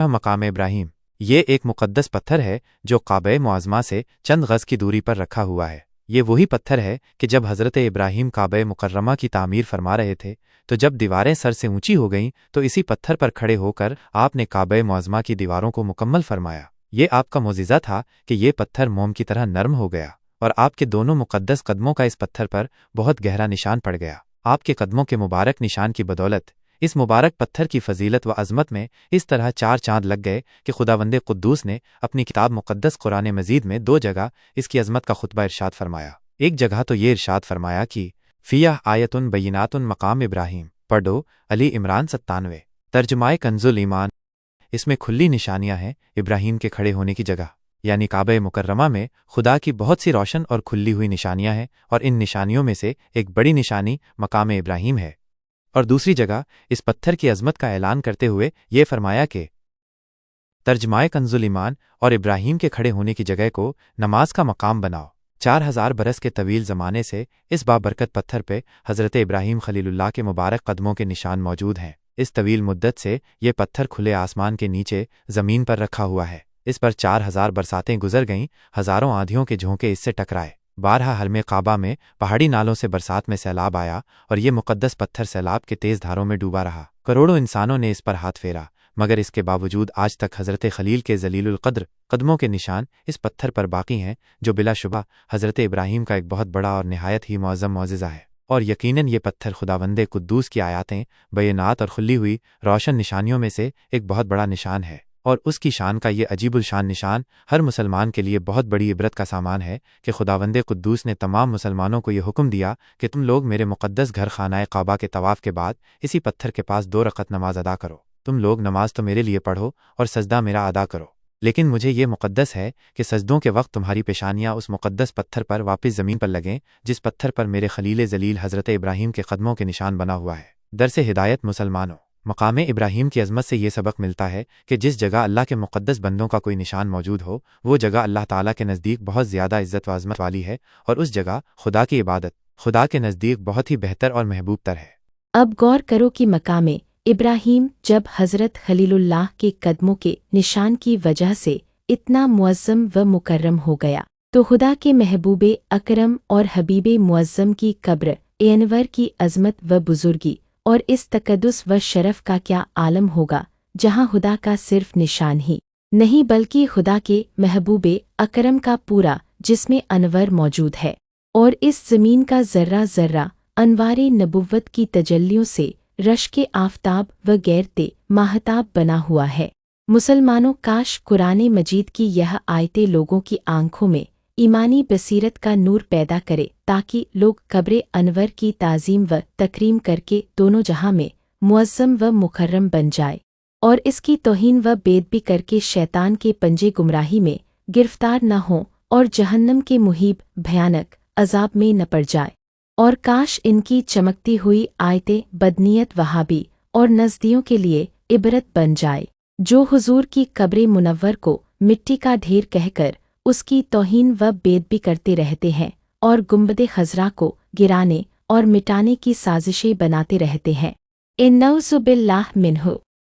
मकाम इब्राहिम ये एक मुक़द्दस पत्थर है जो काबे मुअज़्ज़मा से चंद गज़ की दूरी पर रखा हुआ है। ये वही पत्थर है कि जब हज़रत इब्राहिम काबे मुकर्रमा की तामीर फरमा रहे थे तो जब दीवारें सर से ऊंची हो गईं तो इसी पत्थर पर खड़े होकर आपने काबे मुअज़्ज़मा की दीवारों को मुकम्मल फरमाया। ये आपका मोजिज़ा था कि ये पत्थर मोम की तरह नरम हो गया और आपके दोनों मुक़द्दस कदमों का इस पत्थर पर बहुत गहरा निशान पड़ गया। आपके कदमों के मुबारक निशान की बदौलत इस मुबारक पत्थर की फजीलत व अज़मत में इस तरह 4 चांद लग गए कि खुदावंदे कुद्दूस ने अपनी किताब मुक़द्दस कुरान मजीद में 2 जगह इसकी अज़मत का खुतबा इरशाद फरमाया। एक जगह तो ये इरशाद फरमाया कि फ़िया आयतुन बय्यिनातुन मकाम इब्राहिम, पढ़ो अली इमरान 97। तर्जुमाए कंजुल ईमान, इसमें खुली निशानियां हैं इब्राहिम के खड़े होने की जगह यानी काबे मुकर्रमा में खुदा की बहुत सी रोशन और खुली हुई निशानियां हैं और इन निशानियों में से एक बड़ी निशानी मकाम इब्राहिम है। और दूसरी जगह इस पत्थर की अज़मत का ऐलान करते हुए ये फरमाया कि तर्जमाए कंजुल ईमान और इब्राहिम के खड़े होने की जगह को नमाज का मकाम बनाओ। 4000 बरस के तवील ज़माने से इस बाबरकत पत्थर पे हज़रत इब्राहिम खलीलुल्लाह के मुबारक कदमों के निशान मौजूद हैं। इस तवील मुद्दत से ये पत्थर खुले आसमान के नीचे ज़मीन पर रखा हुआ है। इस पर 4000 बरसातें गुजर गईं, हज़ारों आंधियों के झोंके इससे टकराए। 12 हरमे काबा में पहाड़ी नालों से बरसात में सैलाब आया और ये मुक़द्दस पत्थर सैलाब के तेज़ धारों में डूबा रहा। करोड़ों इंसानों ने इस पर हाथ फेरा, मगर इसके बावजूद आज तक हज़रत खलील के जलीलुल क़द्र कदमों के निशान इस पत्थर पर बाकी हैं, जो बिलाशुबा हज़रत इब्राहिम का एक बहुत बड़ा और निहायत ही मुअज़्ज़म मौजिज़ा है। और यकीनन ये पत्थर खुदावंदे कुद्दूस की आयातें, बयनात और खुली हुई रोशन निशानियों में से एक बहुत बड़ा निशान है और उसकी शान का ये अजीबुल शान निशान हर मुसलमान के लिए बहुत बड़ी इबरत का सामान है कि खुदावंदे कुद्दूस ने तमाम मुसलमानों को ये हुक्म दिया कि तुम लोग मेरे मुक़द्दस घर खानाए काबा के तवाफ़ के बाद इसी पत्थर के पास 2 रकत नमाज अदा करो। तुम लोग नमाज तो मेरे लिए पढ़ो और सजदा मेरा अदा करो, लेकिन मुझे ये मुक़द्दस है कि सजदों के वक्त तुम्हारी पेशानियाँ उस मुक़द्दस पत्थर पर वापस ज़मीन पर लगें जिस पत्थर पर मेरे खलील जलील हज़रत इब्राहिम के कदमों के निशान बना हुआ है। दरसे हिदायत मुसलमानों, मकाम इब्राहिम की अज़मत से ये सबक मिलता है कि जिस जगह अल्लाह के मुक़द्दस बंदों का कोई निशान मौजूद हो वो जगह अल्लाह ताला के नज़दीक बहुत ज़्यादा इज़्ज़त व अज़मत वाली है और उस जगह खुदा की इबादत खुदा के नज़दीक बहुत ही बेहतर और महबूब तर है। अब गौर करो कि मकाम इब्राहिम जब हज़रत खलीलुल्लाह के कदमों के निशान की वजह से इतना मुअज़्ज़म व मुकर्रम हो गया तो खुदा के महबूबे अकरम और हबीबे मुअज़्ज़म की कब्र एनवर की अज़मत व बुज़ुर्गी और इस तकद्दुस व शरफ का क्या आलम होगा, जहाँ खुदा का सिर्फ निशान ही नहीं बल्कि खुदा के महबूबे अकरम का पूरा जिस्मे अनवर मौजूद है और इस ज़मीन का ज़र्रा ज़र्रा अनवारे नबुव्वत की तजल्लियों से रश्के आफ़ताब व गैरते माहताब बना हुआ है। मुसलमानों, काश कुरान मजीद की यह आयतें लोगों की आंखों में ईमानी बसीरत का नूर पैदा करे ताकि लोग कब्र अनवर की ताज़ीम व तकरीम करके दोनों जहां में मुअज़्ज़म व मुकर्रम बन जाए और इसकी तौहीन व बेदबी करके शैतान के पंजे गुमराही में गिरफ्तार न हों और जहन्नम के मुहीब भयानक अजाब में न पड़ जाए। और काश इनकी चमकती हुई आयतें बदनीयत वहाबी और नज़दियों के लिए इबरत बन जाए, जो हुजूर की कब्र मुनव्वर को मिट्टी का ढेर कहकर उसकी तौहीन व बेदबी करते रहते हैं और गुंबदे खज़रा को गिराने और मिटाने की साजिशें बनाते रहते हैं। इन्नऊज़ु बिल्लाह मिन्हु।